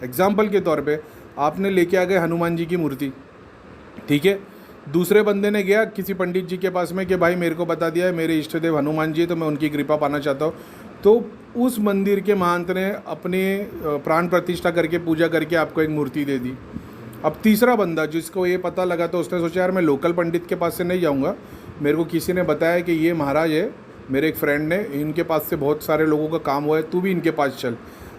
Example के तौर पे आपने लेके आ गए हनुमान जी की मूर्ति, ठीक है। दूसरे बंदे ने गया किसी पंडित जी के पास में कि भाई मेरे को बता दिया है मेरे इष्ट देव हनुमान जी, तो मैं उनकी कृपा पाना चाहता हूँ। तो उस मंदिर के महंत ने अपने प्राण प्रतिष्ठा करके पूजा करके आपको एक मूर्ति दे दी। अब तीसरा बंदा जिसको ये पता लगा तो उसने सोचा यार मैं लोकल पंडित के पास से नहीं जाऊँगा, मेरे को किसी ने बताया कि ये महाराज है, मेरे एक फ्रेंड ने, इनके पास से बहुत सारे लोगों का काम हुआ है, तू भी इनके पास चल।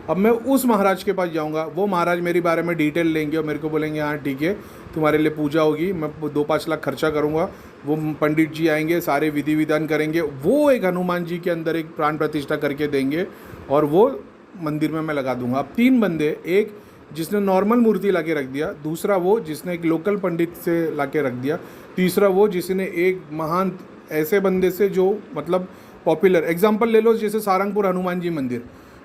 अब मैं उस महाराज के पास जाऊंगा, वो महाराज मेरे बारे में डिटेल लेंगे और मेरे को बोलेंगे हाँ ठीक है तुम्हारे लिए पूजा होगी, मैं 2-5 लाख खर्चा करूंगा। वो पंडित जी आएंगे, सारे विधि विधान करेंगे, वो एक हनुमान जी के अंदर एक प्राण प्रतिष्ठा करके देंगे और वो मंदिर में मैं लगा दूंगा। अब 3 बंदे, एक जिसने नॉर्मल मूर्ति ला के रख दिया, दूसरा वो जिसने एक लोकल पंडित से ला के रख दिया, तीसरा वो जिसने एक महान ऐसे बंदे से जो मतलब पॉपुलर। एग्जाम्पल ले लो जैसे सारंगपुर हनुमान जी मंदिर,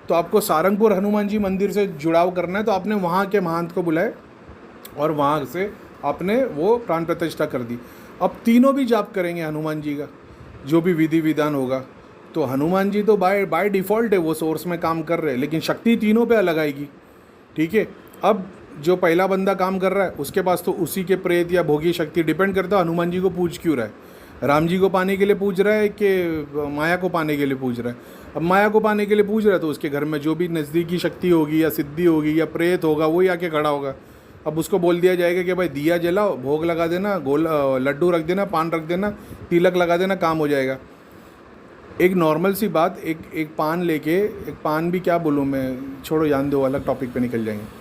तो आपको सारंगपुर हनुमान जी मंदिर से जुड़ाव करना है तो आपने वहाँ के महंत को बुलाए और वहाँ से आपने वो प्राण प्रतिष्ठा कर दी। अब तीनों भी जाप करेंगे हनुमान जी का, जो भी विधि विधान होगा। तो हनुमान जी तो बाय डिफ़ॉल्ट है वो सोर्स में काम कर रहे हैं, लेकिन शक्ति तीनों पे अलग आएगी, ठीक है। अब जो पहला बंदा काम कर रहा है उसके पास तो उसी के प्रेत या भोगी शक्ति, डिपेंड करता है हनुमान जी को पूज क्यों रहा है। राम जी को पाने के लिए पूज रहा है कि माया को पाने के लिए पूज रहा है। अब माया को पाने के लिए पूज रहा है तो उसके घर में जो भी नज़दीकी शक्ति होगी या सिद्धि होगी या प्रेत होगा वही आके खड़ा होगा। अब उसको बोल दिया जाएगा कि भाई दिया जलाओ, भोग लगा देना, लड्डू रख देना, पान रख देना, तिलक लगा देना, काम हो जाएगा। एक नॉर्मल सी बात, एक पान लेके, एक पान भी क्या बोलूँ मैं, छोड़ो जान दो, अलग टॉपिक पे निकल जाएंगे।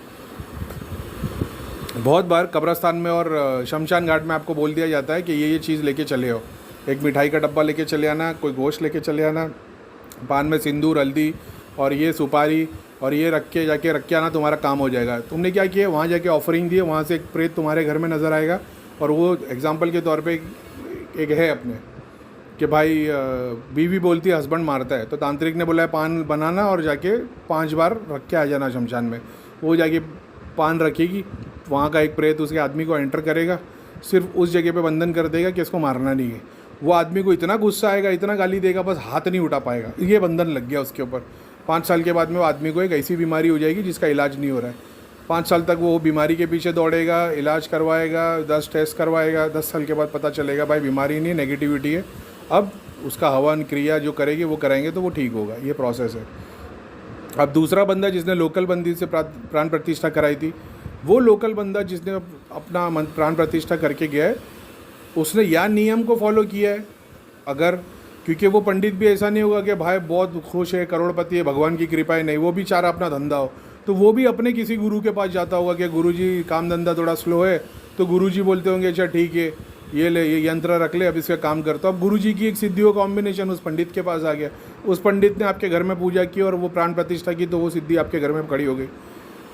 बहुत बार कब्रस्तान में और शमशान घाट में आपको बोल दिया जाता है कि ये चीज़ लेके चले हो, एक मिठाई का डब्बा लेके चले आना, कोई गोश्त लेके चले आना, पान में सिंदूर, हल्दी और ये सुपारी और ये रख के आना, तुम्हारा काम हो जाएगा। तुमने क्या किया, वहाँ जाके ऑफरिंग दिए, वहाँ से एक प्रेत तुम्हारे घर में नज़र आएगा और वो एग्जाम्पल के तौर पे एक है अपने कि भाई बीवी बोलती है हस्बैंड मारता है, तो तांत्रिक ने बोला है पान बनाना और जाके 5 बार रख के आ जाना शमशान में। वो जाके पान रखेगी, वहाँ का एक प्रेत उसके आदमी को एंटर करेगा, सिर्फ उस जगह पे बंधन कर देगा कि इसको मारना नहीं है। वो आदमी को इतना गुस्सा आएगा, इतना गाली देगा, बस हाथ नहीं उठा पाएगा, ये बंधन लग गया उसके ऊपर। 5 साल के बाद में वो आदमी को एक ऐसी बीमारी हो जाएगी जिसका इलाज नहीं हो रहा है। 5 साल तक वो बीमारी के पीछे दौड़ेगा, इलाज करवाएगा, 10 टेस्ट करवाएगा, 10 साल के बाद पता चलेगा भाई बीमारी नहीं, नेगेटिविटी है। अब उसका हवन क्रिया जो करेगी वो कराएंगे तो वो ठीक होगा, ये प्रोसेस है। अब दूसरा बंदा जिसने लोकल बंदी से प्राण प्रतिष्ठा कराई थी, वो लोकल बंदा जिसने अपना प्राण प्रतिष्ठा करके गया है, उसने या नियम को फॉलो किया है अगर, क्योंकि वो पंडित भी ऐसा नहीं होगा कि भाई बहुत खुश है, करोड़पति है, भगवान की कृपा है, नहीं, वो भी चाह रहा अपना धंधा हो, तो वो भी अपने किसी गुरु के पास जाता होगा कि गुरुजी काम धंधा थोड़ा स्लो है, तो गुरुजी बोलते होंगे अच्छा ठीक है ये ले, ये यंत्र रख ले, अब इसका काम करता। अब गुरुजी की एक सिद्धियों का कॉम्बिनेशन उस पंडित के पास आ गया, उस पंडित ने आपके घर में पूजा की और वो प्राण प्रतिष्ठा की, तो वो सिद्धि आपके घर में खड़ी हो गई।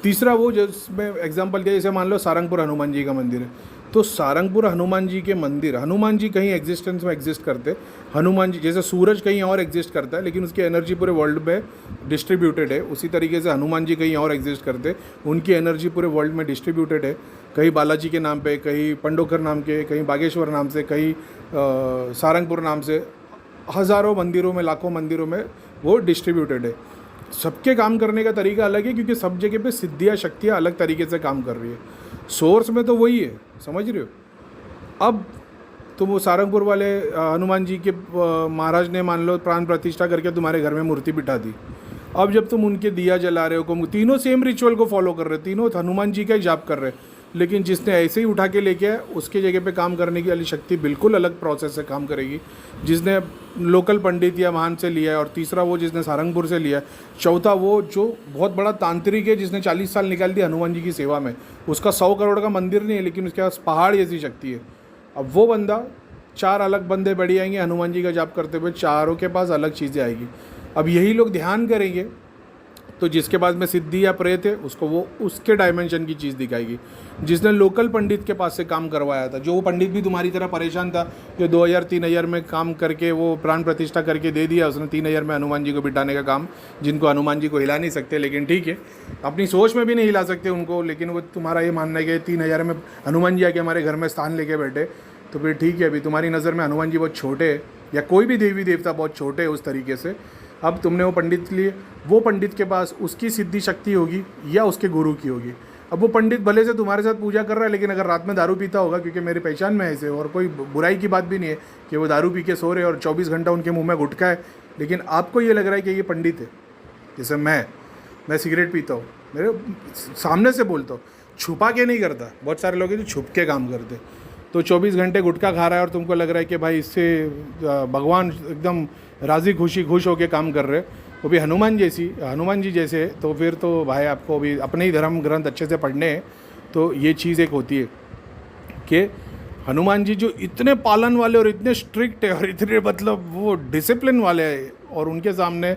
तीसरा वो जिसमें एग्जाम्पल दिया, जैसे मान लो सारंगपुर हनुमान जी का मंदिर है, तो सारंगपुर हनुमान जी के मंदिर, हनुमान जी कहीं एग्जिस्टेंस में एग्जिस्ट करते, हनुमान जी जैसे सूरज कहीं और एग्जिस्ट करता है लेकिन उसकी एनर्जी पूरे वर्ल्ड में डिस्ट्रीब्यूटेड है, उसी तरीके से हनुमान जी कहीं और एग्जिस्ट करते, उनकी एनर्जी पूरे वर्ल्ड में डिस्ट्रीब्यूटेड है, कहीं बालाजी के नाम पे, कहीं पंडोकर नाम के, कहीं बागेश्वर नाम से, कहीं सारंगपुर नाम से, हज़ारों मंदिरों में, लाखों मंदिरों में वो डिस्ट्रीब्यूटेड है। सबके काम करने का तरीका अलग है क्योंकि सब जगह पे सिद्धियाँ शक्तियाँ अलग तरीके से काम कर रही है, सोर्स में तो वही है, समझ रहे हो। अब तुम वो सारंगपुर वाले हनुमान जी के महाराज ने मान लो प्राण प्रतिष्ठा करके तुम्हारे घर में मूर्ति बिठा दी, अब जब तुम उनके दिया जला रहे हो, तीनों सेम रिचुअल को फॉलो कर रहे हो, तीनों हनुमान जी का ही जाप कर रहे हैं, लेकिन जिसने ऐसे ही उठा के लेके आया उसके जगह पे काम करने की वाली शक्ति बिल्कुल अलग प्रोसेस से काम करेगी, जिसने लोकल पंडित या महान से लिया है, और तीसरा वो जिसने सारंगपुर से लिया है, चौथा वो जो बहुत बड़ा तांत्रिक है जिसने 40 साल निकाल दिया हनुमान जी की सेवा में, उसका 100 करोड़ का मंदिर नहीं है लेकिन उसके पास पहाड़ जैसी शक्ति है। अब वो बंदा, 4 अलग बंदे बढ़ी आएंगे हनुमान जी का जाप करते हुए, चारों के पास अलग चीज़ें आएगी। अब यही लोग ध्यान करेंगे तो जिसके पास में सिद्धि या प्रेत है उसको वो उसके डायमेंशन की चीज़ दिखाएगी। जिसने लोकल पंडित के पास से काम करवाया था, जो वो पंडित भी तुम्हारी तरह परेशान था, जो 2000-3000 में काम करके वो प्राण प्रतिष्ठा करके दे दिया उसने, 3000 में हनुमान जी को बिठाने का काम, जिनको हनुमान जी को हिला नहीं सकते, लेकिन ठीक है अपनी सोच में भी नहीं हिला सकते उनको, लेकिन वो तुम्हारा ये मानना है कि 3000 में हनुमान जी आके हमारे घर में स्थान लेके बैठे, तो फिर ठीक है, अभी तुम्हारी नज़र में हनुमान जी बहुत छोटे हैं या कोई भी देवी देवता बहुत छोटे है उस तरीके से। अब तुमने वो पंडित लिए, वो पंडित के पास उसकी सिद्धि शक्ति होगी या उसके गुरु की होगी। अब वो पंडित भले से तुम्हारे साथ पूजा कर रहा है, लेकिन अगर रात में दारू पीता होगा, क्योंकि मेरी पहचान में ऐसे, और कोई बुराई की बात भी नहीं है कि वो दारू पी के सो रहे और 24 घंटा उनके मुंह में गुटखा है, लेकिन आपको ये लग रहा है कि ये पंडित है। जैसे मैं सिगरेट पीता हूँ, मेरे सामने से बोलता हूँ, छुपा के नहीं करता। बहुत सारे लोग हैं जो छुप के काम करते, तो 24 घंटे गुटखा खा रहा है और तुमको लग रहा है कि भाई इससे भगवान एकदम राज़ी खुश होके काम कर रहे, वो भी हनुमान जी जैसे, तो फिर तो भाई आपको भी अपने ही धर्म ग्रंथ अच्छे से पढ़ने हैं। तो ये चीज़ एक होती है कि हनुमान जी जो इतने पालन वाले और इतने स्ट्रिक्ट है और इतने मतलब वो डिसिप्लिन वाले हैं, और उनके सामने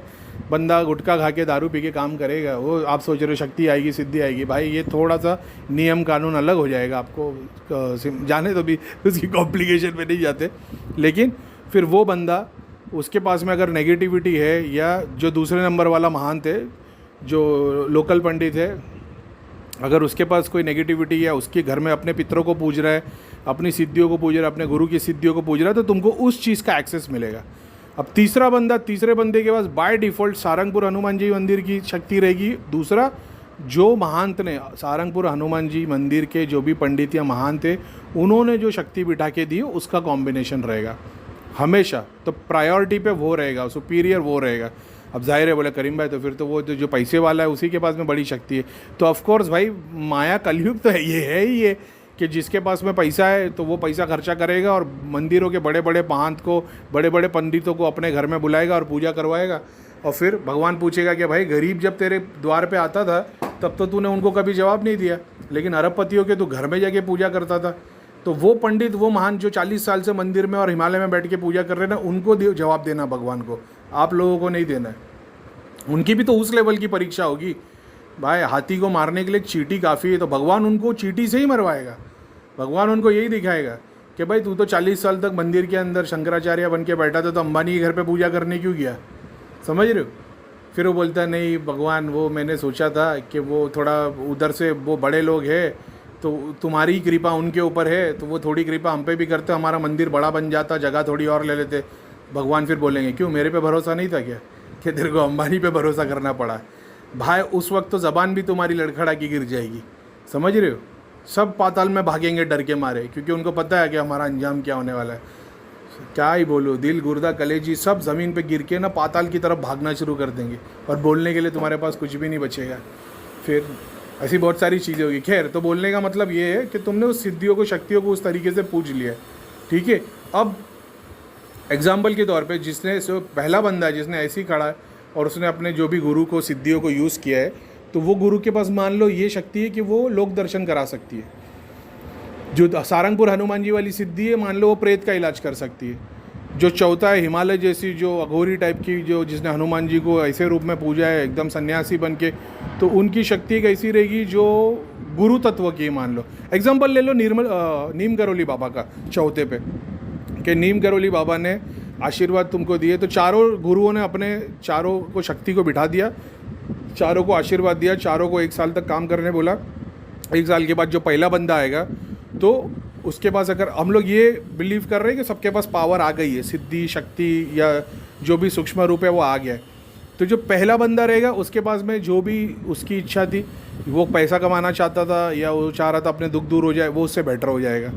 बंदा गुटखा खा के दारू पी के काम करेगा, वो आप सोच रहे हो शक्ति आएगी, सिद्धि आएगी। भाई ये थोड़ा सा नियम कानून अलग हो जाएगा, आपको जाने तो भी उसकी कॉम्प्लिकेशन में नहीं जाते। लेकिन फिर वो बंदा, उसके पास में अगर नेगेटिविटी है, या जो दूसरे नंबर वाला महान थे जो लोकल पंडित है, अगर उसके पास कोई नेगेटिविटी या उसके घर में अपने पितरों को पूज रहा है, अपनी सिद्धियों को पूज रहा है, अपने गुरु की सिद्धियों को पूज रहा है, तो तुमको उस चीज़ का एक्सेस मिलेगा। अब तीसरा बंदा, तीसरे बंदे के पास बाय डिफ़ॉल्ट सारंगपुर हनुमान जी मंदिर की शक्ति रहेगी। दूसरा, जो महंत ने सारंगपुर हनुमान जी मंदिर के जो भी पंडित या महान थे, उन्होंने जो शक्ति बिठा के दी उसका कॉम्बिनेशन रहेगा हमेशा। तो प्रायोरिटी पे वो रहेगा, सुपीरियर वो रहेगा। अब जाहिर है, बोले करीम भाई तो फिर तो वो जो पैसे वाला है उसी के पास में बड़ी शक्ति है। तो ऑफकोर्स भाई, माया कलयुग तो ये है ही ये कि जिसके पास में पैसा है तो वो पैसा खर्चा करेगा और मंदिरों के बड़े बड़े महंत को, बड़े बड़े पंडितों को अपने घर में बुलाएगा और पूजा करवाएगा। और फिर भगवान पूछेगा कि भाई गरीब जब तेरे द्वार पे आता था तब तो तूने उनको कभी जवाब नहीं दिया, लेकिन अरबपतियों के तू घर में जाके पूजा करता था। तो वो पंडित, वो महान जो 40 साल से मंदिर में और हिमालय में बैठ के पूजा कर रहे हैं ना, उनको जवाब देना भगवान को, आप लोगों को नहीं देना है। उनकी भी तो उस लेवल की परीक्षा होगी। भाई हाथी को मारने के लिए चींटी काफ़ी है, तो भगवान उनको चींटी से ही मरवाएगा। भगवान उनको यही दिखाएगा कि भाई तू तो 40 साल तक मंदिर के अंदर शंकराचार्य बन के बैठा था, तो अंबानी के घर पे पूजा करने क्यों गया? समझ रहे हो? फिर वो बोलता है नहीं भगवान, वो मैंने सोचा था कि वो थोड़ा उधर से वो बड़े लोग हैं, तो तुम्हारी कृपा उनके ऊपर है, तो वो थोड़ी कृपा हम पे भी करते, हमारा मंदिर बड़ा बन जाता, जगह थोड़ी और ले लेते। भगवान फिर बोलेंगे क्यों, मेरे पे भरोसा नहीं था क्या कि तेरे को अंबानी पे भरोसा करना पड़ा? भाई उस वक्त तो ज़बान भी तुम्हारी लड़खड़ा की गिर जाएगी। समझ रहे हो? सब पाताल में भागेंगे डर के मारे, क्योंकि उनको पता है कि हमारा अंजाम क्या होने वाला है। क्या ही बोलो, दिल, गुर्दा, कलेजी सब ज़मीन पे गिर के ना पाताल की तरफ भागना शुरू कर देंगे, और बोलने के लिए तुम्हारे पास कुछ भी नहीं बचेगा। फिर ऐसी बहुत सारी चीज़ें होगी। खैर, तो बोलने का मतलब ये है कि तुमने उस सिद्धियों को, शक्तियों को उस तरीके से पूछ लिया, ठीक है। अब एग्जाम्पल के तौर पे जिसने पहला बंदा है जिसने ऐसे ही खड़ा है और उसने अपने जो भी गुरु को, सिद्धियों को यूज़ किया है, तो वो गुरु के पास मान लो ये शक्ति है कि वो लोक दर्शन करा सकती है। जो सारंगपुर हनुमान जी वाली सिद्धि है, मान लो वो प्रेत का इलाज कर सकती है। जो चौथा है हिमालय जैसी जो अघोरी टाइप की, जो जिसने हनुमान जी को ऐसे रूप में पूजा है एकदम सन्यासी बन के, तो उनकी शक्ति कैसी रहेगी जो गुरु तत्व की। मान लो एग्जाम्पल ले लो नीम करोली बाबा का, चौथे पे, कि नीम करोली बाबा ने आशीर्वाद तुमको दिए, तो चारों गुरुओं ने अपने चारों को शक्ति को बिठा दिया, चारों को आशीर्वाद दिया, चारों को 1 साल तक काम करने बोला। 1 साल के बाद जो पहला बंदा आएगा तो उसके पास, अगर हम लोग ये बिलीव कर रहे हैं कि सबके पास पावर आ गई है, सिद्धि, शक्ति या जो भी सूक्ष्म रूप है वो आ गया है, तो जो पहला बंदा रहेगा उसके पास में जो भी उसकी इच्छा थी, वो पैसा कमाना चाहता था या वो चाह रहा था अपने दुख दूर हो जाए, वो उससे बेटर हो जाएगा।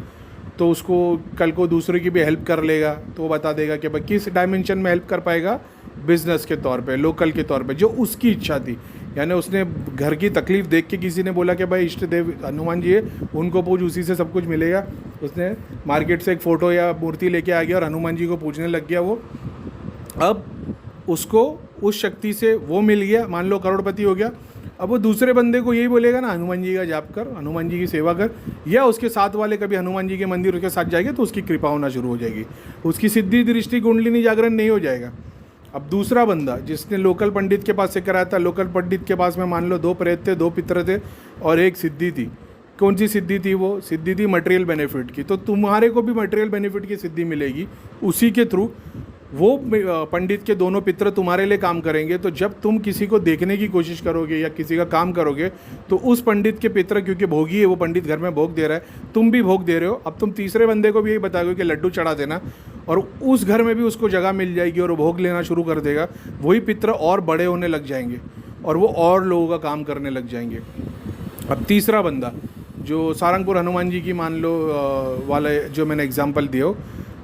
तो उसको कल को दूसरे की भी हेल्प कर लेगा, तो वो बता देगा कि भाई किस डायमेंशन में हेल्प कर पाएगा, बिजनेस के तौर पे, लोकल के तौर पे, जो उसकी इच्छा थी। यानी उसने घर की तकलीफ़ देख के किसी ने बोला कि भाई इष्ट देव हनुमान जी है, उनको पूछ, उसी से सब कुछ मिलेगा। उसने मार्केट से एक फ़ोटो या मूर्ति लेके आ गया और हनुमान जी को पूजने लग गया वो। अब उसको उस शक्ति से वो मिल गया, मान लो करोड़पति हो गया। अब वो दूसरे बंदे को यही बोलेगा ना, हनुमान जी का जाप कर, हनुमान जी की सेवा कर, या उसके साथ वाले कभी हनुमान जी के मंदिर उसके साथ जाएंगे तो उसकी कृपा होना शुरू हो जाएगी, उसकी सिद्धि, दृष्टि, कुंडलिनी जागरण नहीं हो जाएगा। अब दूसरा बंदा जिसने लोकल पंडित के पास से कराया था, लोकल पंडित के पास में मान लो 2 प्रेत थे, 2 पितर थे और 1 सिद्धि थी। कौन सी सिद्धि थी? वो सिद्धि थी मटेरियल बेनिफिट की। तो तुम्हारे को भी मटेरियल बेनिफिट की सिद्धि मिलेगी उसी के थ्रू। वो पंडित के दोनों पितर तुम्हारे लिए काम करेंगे। तो जब तुम किसी को देखने की कोशिश करोगे या किसी का काम करोगे, तो उस पंडित के पितर, क्योंकि भोगी है वो, पंडित घर में भोग दे रहा है, तुम भी भोग दे रहे हो। अब तुम तीसरे बंदे को भी यही बताओगे कि लड्डू चढ़ा देना, और उस घर में भी उसको जगह मिल जाएगी और वो भोग लेना शुरू कर देगा। वही पितर और बड़े होने लग जाएंगे और वो और लोगों का काम करने लग जाएंगे। अब तीसरा बंदा जो सारंगपुर हनुमान जी की मान लो वाला जो मैंने एग्जांपल दिया हो,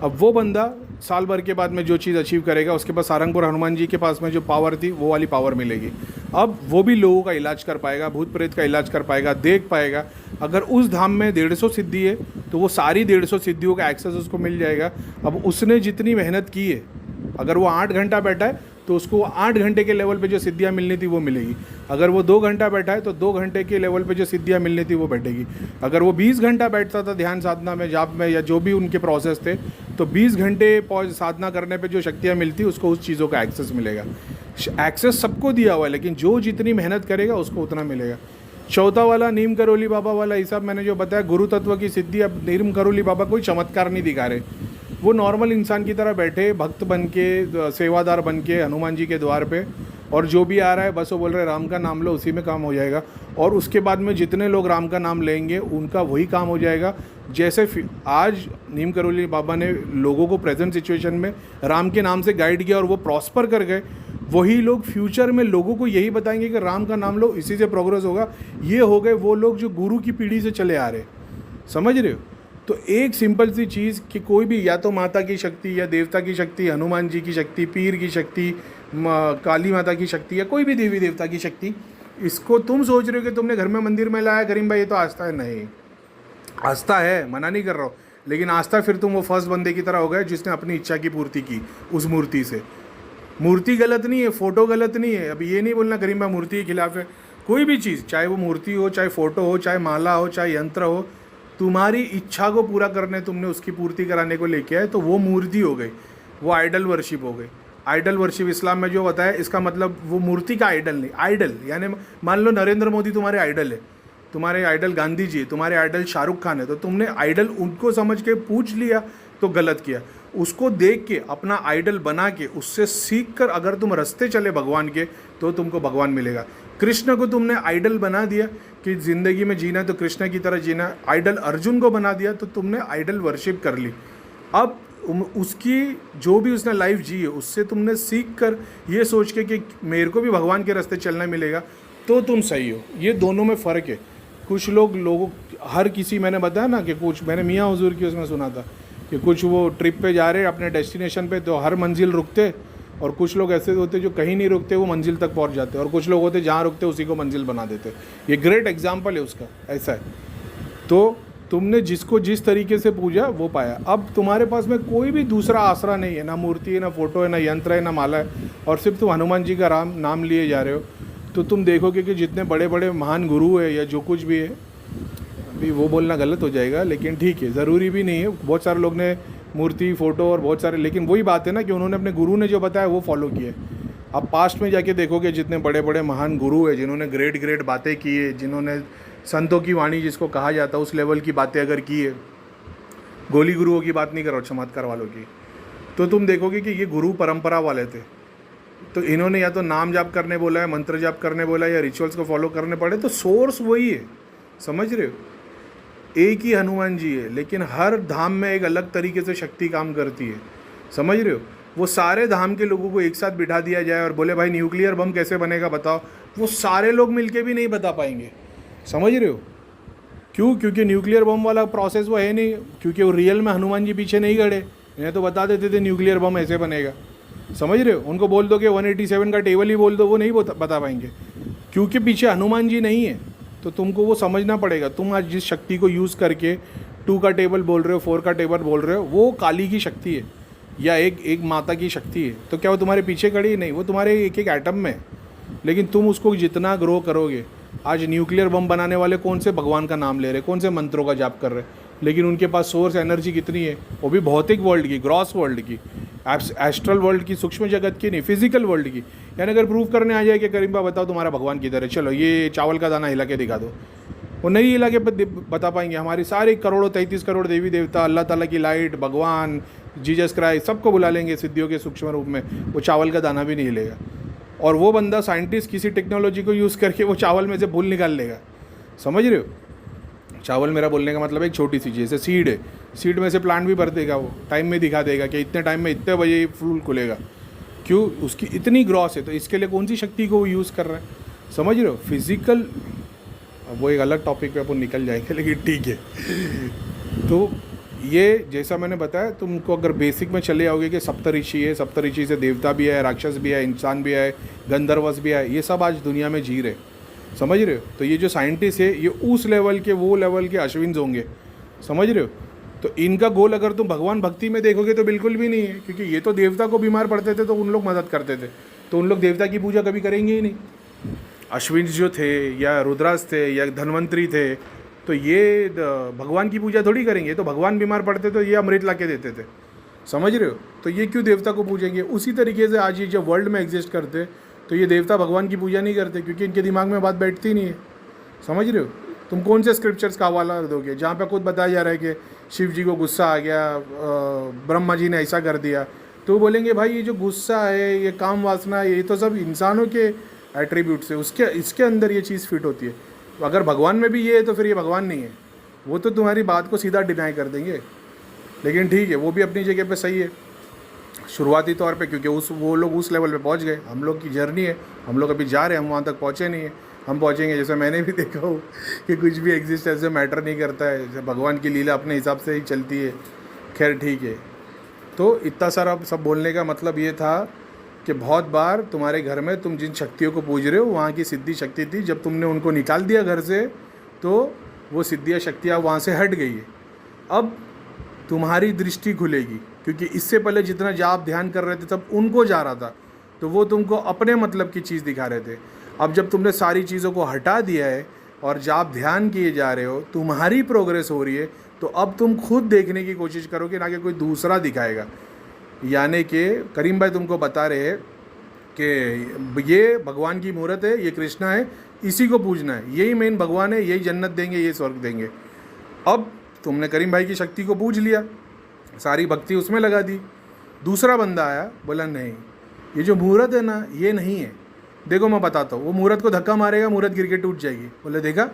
अब वो बंदा साल भर के बाद में जो चीज़ अचीव करेगा, उसके पास सारंगपुर हनुमान जी के पास में जो पावर थी वो वाली पावर मिलेगी। अब वो भी लोगों का इलाज कर पाएगा, भूत प्रेत का इलाज कर पाएगा, देख पाएगा। अगर उस धाम में 150 सिद्धि है तो वो सारी 150 सिद्धियों का एक्सेस उसको मिल जाएगा। अब उसने जितनी मेहनत की है, अगर वो 8 घंटा बैठा है तो उसको 8 घंटे के लेवल पे जो सिद्धियाँ मिलनी थी वो मिलेगी। अगर वो 2 घंटा बैठा है तो 2 घंटे के लेवल पे जो सिद्धियाँ मिलनी थी वो बैठेगी। अगर वो 20 घंटा बैठता था ध्यान साधना में, जाप में, या जो भी उनके प्रोसेस थे, तो 20 घंटे साधना करने पे जो शक्तियाँ मिलती उसको उस चीज़ों का एक्सेस मिलेगा। एक्सेस सबको दिया हुआ है, लेकिन जो जितनी मेहनत करेगा उसको उतना मिलेगा। चौथा वाला नीम करोली बाबा वाला हिसाब मैंने जो बताया, गुरु तत्व की सिद्धि। अब नीम करोली बाबा कोई चमत्कार नहीं दिखा रहे, वो नॉर्मल इंसान की तरह बैठे भक्त बन के, सेवादार बन के हनुमान जी के द्वार पे, और जो भी आ रहा है बस वो बोल रहे राम का नाम लो, उसी में काम हो जाएगा। और उसके बाद में जितने लोग राम का नाम लेंगे उनका वही काम हो जाएगा। जैसे आज नीम करोली बाबा ने लोगों को प्रेजेंट सिचुएशन में राम के नाम से गाइड किया और वो प्रॉस्पर कर गए, वही लोग फ्यूचर में लोगों को यही बताएंगे कि राम का नाम लो, इसी से प्रोग्रेस होगा। ये हो गए वो लोग जो गुरु की पीढ़ी से चले आ रहे, समझ रहे हो। तो एक सिंपल सी चीज़ कि कोई भी, या तो माता की शक्ति या देवता की शक्ति, हनुमान जी की शक्ति, पीर की शक्ति, काली माता की शक्ति, या कोई भी देवी देवता की शक्ति, इसको तुम सोच रहे हो कि तुमने घर में मंदिर में लाया करीम भाई, ये तो आस्था है। नहीं, आस्था है, मना नहीं कर रहा हूँ, लेकिन आस्था फिर तुम वो फर्स्ट बंदे की तरह हो गए जिसने अपनी इच्छा की पूर्ति की उस मूर्ति से। मूर्ति गलत नहीं है, फ़ोटो गलत नहीं है। अभी ये नहीं बोलना करीम भाई मूर्ति के खिलाफ है। कोई भी चीज़, चाहे वो मूर्ति हो, चाहे फ़ोटो हो, चाहे माला हो, चाहे यंत्र हो, तुम्हारी इच्छा को पूरा करने तुमने उसकी पूर्ति कराने को लेके आए तो वो मूर्ति हो गई, वो आइडल वर्शिप हो गई। आइडल वर्शिप इस्लाम में जो बताया, इसका मतलब वो मूर्ति का आइडल नहीं। आइडल यानी मान लो नरेंद्र मोदी तुम्हारे आइडल है, तुम्हारे आइडल गांधी जी है, तुम्हारे आइडल शाहरुख खान है, तो तुमने आइडल उनको समझ के पूछ लिया तो गलत किया। उसको देख के अपना आइडल बना के उससे सीख कर अगर तुम रास्ते चले भगवान के तो तुमको भगवान मिलेगा। कृष्ण को तुमने आइडल बना दिया कि ज़िंदगी में जीना है तो कृष्ण की तरह जीना। आइडल अर्जुन को बना दिया तो तुमने आइडल वर्शिप कर ली। अब उसकी जो भी उसने लाइफ जी है उससे तुमने सीख कर ये सोच के कि मेरे को भी भगवान के रास्ते चलना मिलेगा तो तुम सही हो। ये दोनों में फ़र्क है। कुछ लोगों हर किसी, मैंने बताया ना कि कुछ मैंने मियाँ हुजूर की उसमें सुना था कि कुछ वो ट्रिप पे जा रहे अपने डेस्टिनेशन पे तो हर मंजिल रुकते, और कुछ लोग ऐसे होते जो कहीं नहीं रुकते वो मंजिल तक पहुंच जाते, और कुछ लोग होते जहाँ रुकते उसी को मंजिल बना देते। ये ग्रेट एग्जाम्पल है उसका, ऐसा है। तो तुमने जिसको जिस तरीके से पूजा वो पाया। अब तुम्हारे पास में कोई भी दूसरा आसरा नहीं है, ना मूर्ति है, ना फोटो है, ना यंत्र है, ना माला है, और सिर्फ तुम हनुमान जी का नाम लिए जा रहे हो, तो तुम देखोगे कि जितने बड़े बड़े महान गुरु है या जो कुछ भी है, अभी वो बोलना गलत हो जाएगा लेकिन ठीक है, ज़रूरी भी नहीं है। बहुत सारे लोग ने मूर्ति, फ़ोटो और बहुत सारे, लेकिन वही बात है ना कि उन्होंने अपने गुरु ने जो बताया वो फॉलो किए। अब पास्ट में जाके देखोगे जितने बड़े बड़े महान गुरु है जिन्होंने ग्रेट बातें की है, जिन्होंने संतों की वाणी जिसको कहा जाता है उस लेवल की बातें अगर की है, गोली गुरुओं की बात नहीं कर रहा, चमत्कार वालों की, तो तुम देखोगे कि ये गुरु परंपरा वाले थे। तो इन्होंने या तो नाम जाप करने बोला है, मंत्र जाप करने बोला है, या रिचुअल्स को फॉलो करने पड़े, तो सोर्स वही है, समझ रहे हो। एक ही हनुमान जी है लेकिन हर धाम में एक अलग तरीके से शक्ति काम करती है, समझ रहे हो। वो सारे धाम के लोगों को एक साथ बिठा दिया जाए और बोले भाई न्यूक्लियर बम कैसे बनेगा बताओ, वो सारे लोग मिलके भी नहीं बता पाएंगे, समझ रहे हो। क्यों? क्योंकि न्यूक्लियर बम वाला प्रोसेस वो है नहीं, क्योंकि वो रियल में हनुमान जी पीछे नहीं खड़े। इन्हें तो बता देते थे न्यूक्लियर बम ऐसे बनेगा, समझ रहे हो। उनको बोल दो कि 187 का टेबल ही बोल दो, वो नहीं बता पाएंगे, क्योंकि पीछे हनुमान जी नहीं है। तो तुमको वो समझना पड़ेगा। तुम आज जिस शक्ति को यूज़ करके 2 का टेबल बोल रहे हो, 4 का टेबल बोल रहे हो, वो काली की शक्ति है या एक माता की शक्ति है। तो क्या वो तुम्हारे पीछे खड़ी? नहीं, वो तुम्हारे एक एटम में। लेकिन तुम उसको जितना ग्रो करोगे, आज न्यूक्लियर बम बनाने वाले कौन से भगवान का नाम ले रहे, कौन से मंत्रों का जाप कर रहे, लेकिन उनके पास सोर्स एनर्जी कितनी है, वो भी भौतिक वर्ल्ड की, ग्रॉस वर्ल्ड की, एस्ट्रल वर्ल्ड की, सूक्ष्म जगत की नहीं, फिजिकल वर्ल्ड की। यानी अगर प्रूव करने आ जाए कि करीम बताओ तुम्हारा भगवान किधर है, चलो ये चावल का दाना हिला के दिखा दो, वो नहीं हिला के बता पाएंगे। हमारी सारे 33 करोड़ देवी देवता, अल्लाह ताला की लाइट, भगवान, जीसस क्राइस्ट, सबको बुला लेंगे सिद्धियों के सूक्ष्म रूप में, वो चावल का दाना भी नहीं हिलेगा। और वो बंदा साइंटिस्ट किसी टेक्नोलॉजी को यूज़ करके वो चावल में से भूल निकाल लेगा, समझ रहे हो। चावल मेरा बोलने का मतलब एक छोटी सी चीज़, जैसे सीड है, सीड में से प्लांट भी भर देगा, वो टाइम में दिखा देगा कि इतने टाइम में इतने बजे फूल खुलेगा। क्यों? उसकी इतनी ग्रॉस है, तो इसके लिए कौन सी शक्ति को वो यूज़ कर रहा है, समझ रहे हो? फिजिकल, वो एक अलग टॉपिक पे अपन निकल जाएंगे, लेकिन ठीक है। तो ये जैसा मैंने बताया, तुमको अगर बेसिक में चले आओगे कि सप्तऋषि है, सप्तऋषि से देवता भी है, राक्षस भी है, इंसान भी है, गंधर्वस भी है, ये सब आज दुनिया में जी रहे, समझ रहे हो? तो ये जो साइंटिस्ट है, ये उस लेवल के, वो लेवल के अश्विन्स होंगे, समझ रहे हो? तो इनका गोल अगर तुम भगवान भक्ति में देखोगे तो बिल्कुल भी नहीं है, क्योंकि ये तो देवता को बीमार पड़ते थे तो उन लोग मदद करते थे, तो उन लोग देवता की पूजा कभी करेंगे ही नहीं। अश्विन जो थे या रुद्रास थे या धन्वंतरी थे, तो ये भगवान की पूजा थोड़ी करेंगे, तो भगवान बीमार पड़ते तो ये अमृत ला के देते थे, समझ रहे हो? तो ये क्यों देवता को पूजेंगे? उसी तरीके से आज ये जब वर्ल्ड में एग्जिस्ट करते तो ये देवता भगवान की पूजा नहीं करते, क्योंकि इनके दिमाग में बात बैठती नहीं है, समझ रहे हो? तुम कौन से स्क्रिप्चर्स का हवाला दोगे जहाँ पे खुद बताया जा रहा है कि शिव जी को गुस्सा आ गया, ब्रह्मा जी ने ऐसा कर दिया, तो बोलेंगे भाई ये जो गुस्सा है, ये काम वासना है, ये तो सब इंसानों के एट्रीब्यूट्स है, उसके इसके अंदर ये चीज़ फिट होती है। तो अगर भगवान में भी ये है तो फिर ये भगवान नहीं है, वो तो तुम्हारी बात को सीधा डिनाई कर देंगे। लेकिन ठीक है, वो भी अपनी जगह पे सही है शुरुआती तौर पे, क्योंकि वो लोग उस लेवल पे पहुंच गए। हम लोग की जर्नी है, हम लोग अभी जा रहे हैं, हम वहाँ तक पहुँचे नहीं है, हम पहुँचेंगे। जैसे मैंने भी देखा हो कि कुछ भी एग्जिस्ट ऐसे मैटर नहीं करता है, जैसे भगवान की लीला अपने हिसाब से ही चलती है। खैर ठीक है, तो इतना सारा सब बोलने का मतलब ये था कि बहुत बार तुम्हारे घर में तुम जिन शक्तियों को पूज रहे हो, वहाँ की सिद्धि शक्ति थी, जब तुमने उनको निकाल दिया घर से तो वो सिद्धियाँ शक्तियाँ वहाँ से हट गई है। अब तुम्हारी दृष्टि खुलेगी, क्योंकि इससे पहले जितना जाप ध्यान कर रहे थे तब उनको जा रहा था, तो वो तुमको अपने मतलब की चीज़ दिखा रहे थे। अब जब तुमने सारी चीज़ों को हटा दिया है और जाप ध्यान किए जा रहे हो, तुम्हारी प्रोग्रेस हो रही है, तो अब तुम खुद देखने की कोशिश करोगे, ना कि कोई दूसरा दिखाएगा। यानी कि करीम भाई तुमको बता रहे हैं कि ये भगवान की मूर्त है, ये कृष्णा है, इसी को पूजना है, यही मेन भगवान है, यही जन्नत देंगे, ये स्वर्ग देंगे। अब तुमने करीम भाई की शक्ति को पूज लिया, सारी भक्ति उसमें लगा दी। दूसरा बंदा आया, बोला नहीं, ये जो मूर्त है ना, ये नहीं है, देखो मैं बताता हूँ। वो मूर्त को धक्का मारेगा, मूर्त गिर के टूट जाएगी। बोले देखा,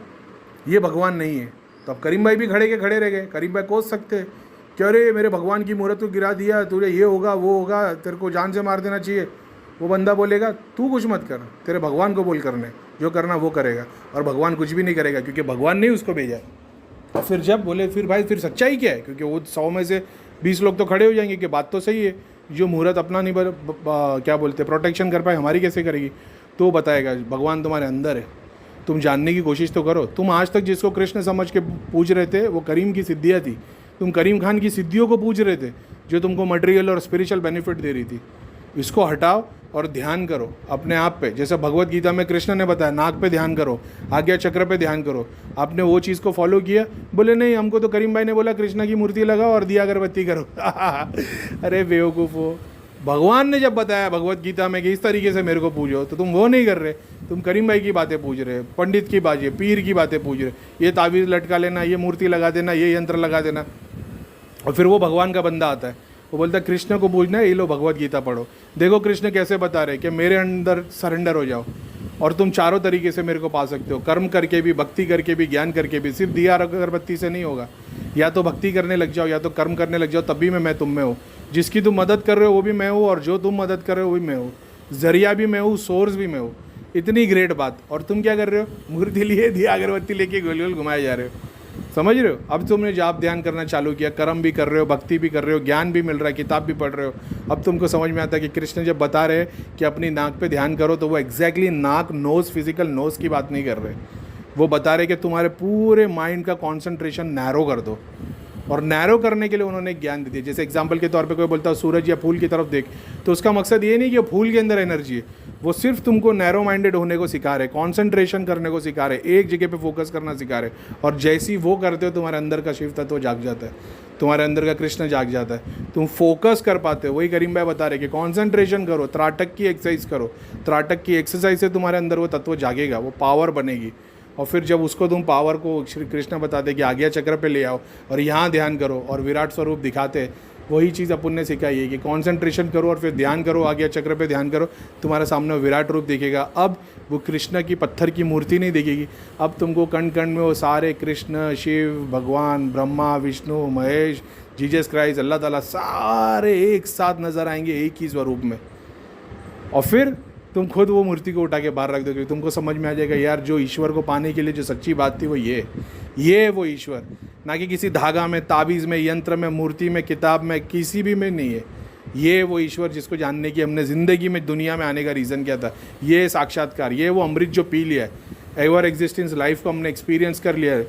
ये भगवान नहीं है। तो अब करीम भाई भी खड़े के खड़े रह गए। करीम भाई कोस सकते कि अरे मेरे भगवान की मूर्त को गिरा दिया, तुझे ये होगा वो होगा, तेरे को जान से मार देना चाहिए। वो बंदा बोलेगा तू कुछ मत कर, तेरे भगवान को बोल करने, जो करना वो करेगा, और भगवान कुछ भी नहीं करेगा, क्योंकि भगवान ने उसको भेजा। और फिर जब बोले फिर भाई फिर सच्चाई क्या है, क्योंकि वो 100 में से 20 लोग तो खड़े हो जाएंगे कि बात तो सही है, जो मूर्त अपना नहीं क्या बोलते प्रोटेक्शन कर पाए, हमारी कैसे करेगी? तो बताएगा भगवान तुम्हारे अंदर है, तुम जानने की कोशिश तो करो। तुम आज तक जिसको कृष्ण समझ के पूज रहे थे वो करीम की सिद्धियाँ थी, तुम करीम खान की सिद्धियों को पूज रहे थे जो तुमको मटेरियल और स्पिरिचुअल बेनिफिट दे रही थी। इसको हटाओ और ध्यान करो अपने आप पे। जैसे भगवत गीता में कृष्ण ने बताया, नाक पे ध्यान करो, आज्ञा चक्र पे ध्यान करो। आपने वो चीज़ को फॉलो किया? बोले नहीं, हमको तो करीम भाई ने बोला कृष्णा की मूर्ति लगाओ और दिया अगरबत्ती करो। अरे बेवकूफ़ हो, भगवान ने जब बताया भगवत गीता में कि इस तरीके से मेरे को पूजो, तो तुम वो नहीं कर रहे, तुम करीम भाई की बातें पूछ रहे, पंडित की बातें, पीर की बातें पूछ रहे, ये तावीज़ लटका लेना, ये मूर्ति लगा देना, ये यंत्र लगा देना। और फिर वो भगवान का बंदा आता है, वो बोलता है कृष्ण को पूजना है, ये लो भगवत गीता पढ़ो। देखो कृष्ण कैसे बता रहे कि मेरे अंदर सरेंडर हो जाओ, और तुम चारों तरीके से मेरे को पा सकते हो, कर्म करके भी, भक्ति करके भी, ज्ञान करके भी। सिर्फ दिया अगरबत्ती से नहीं होगा, या तो भक्ति करने लग जाओ या तो कर्म करने लग जाओ, तभी मैं तुम में हूँ। जिसकी तुम मदद कर रहे हो वो भी मैं हूँ, और जो तुम मदद कर रहे हो वो भी मैं हूँ, जरिया भी मैं हूँ, सोर्स भी मैं हूँ। इतनी ग्रेट बात। और तुम क्या कर रहे हो? मूर्ति लिए, दिया अगरबत्ती लेके गोल गोल घुमाए जा रहे हो, समझ रहे हो? अब तुमने जाप ध्यान करना चालू किया, कर्म भी कर रहे हो, भक्ति भी कर रहे हो, ज्ञान भी मिल रहा है, किताब भी पढ़ रहे हो। अब तुमको समझ में आता है कि कृष्ण जब बता रहे हैं कि अपनी नाक पे ध्यान करो, तो वो एग्जैक्टली नाक, नोज़, फिजिकल नोज़ की बात नहीं कर रहे। वो बता रहे कि तुम्हारे पूरे माइंड का कॉन्सेंट्रेशन नैरो कर दो, और नैरो करने के लिए उन्होंने ज्ञान दे दिया। जैसे एग्जाम्पल के तौर पे कोई बोलता है सूरज या फूल की तरफ देख, तो उसका मकसद ये नहीं कि फूल के अंदर एनर्जी है, वो सिर्फ तुमको नैरो माइंडेड होने को सिखा रहे, कॉन्सेंट्रेशन करने को सिखा रहे, एक जगह पे फोकस करना सिखा रहे। और जैसी वो करते हो तुम्हारे अंदर का शिव तत्व जाग जाता है, तुम्हारे अंदर का कृष्ण जाग जाता है, तुम फोकस कर पाते हो। वही करीम भाई बता रहे कि कॉन्सेंट्रेशन करो, त्राटक की एक्सरसाइज करो, त्राटक की एक्सरसाइज से तुम्हारे अंदर वो तत्व जागेगा, वो पावर बनेगी। और फिर जब उसको तुम पावर को श्री कृष्ण बताते कि आज्ञा चक्र पे ले आओ और यहाँ ध्यान करो और विराट स्वरूप दिखाते, वही चीज़ अपन ने सिखाई है कि कॉन्सेंट्रेशन करो और फिर ध्यान करो, आज्ञा चक्र पे ध्यान करो, तुम्हारे सामने विराट रूप दिखेगा। अब वो कृष्ण की पत्थर की मूर्ति नहीं दिखेगी। अब तुमको कण कण में वो सारे कृष्ण, शिव, भगवान, ब्रह्मा, विष्णु, महेश, जीसस क्राइस्ट, अल्लाह ताला सारे एक साथ नज़र आएंगे एक ही स्वरूप में। और फिर तुम खुद वो मूर्ति को उठा के बाहर रख दोगे, तुमको समझ में आ जाएगा यार जो ईश्वर को पाने के लिए जो सच्ची बात थी वो ये वो ईश्वर, ना कि किसी धागा में, ताबीज़ में, यंत्र में, मूर्ति में, किताब में, किसी भी में नहीं है। ये वो ईश्वर जिसको जानने की हमने ज़िंदगी में दुनिया में आने का रीज़न क्या था, ये साक्षात्कार, ये वो अमृत जो पी लिया है, एवर एग्जिस्टेंस लाइफ को हमने एक्सपीरियंस कर लिया है।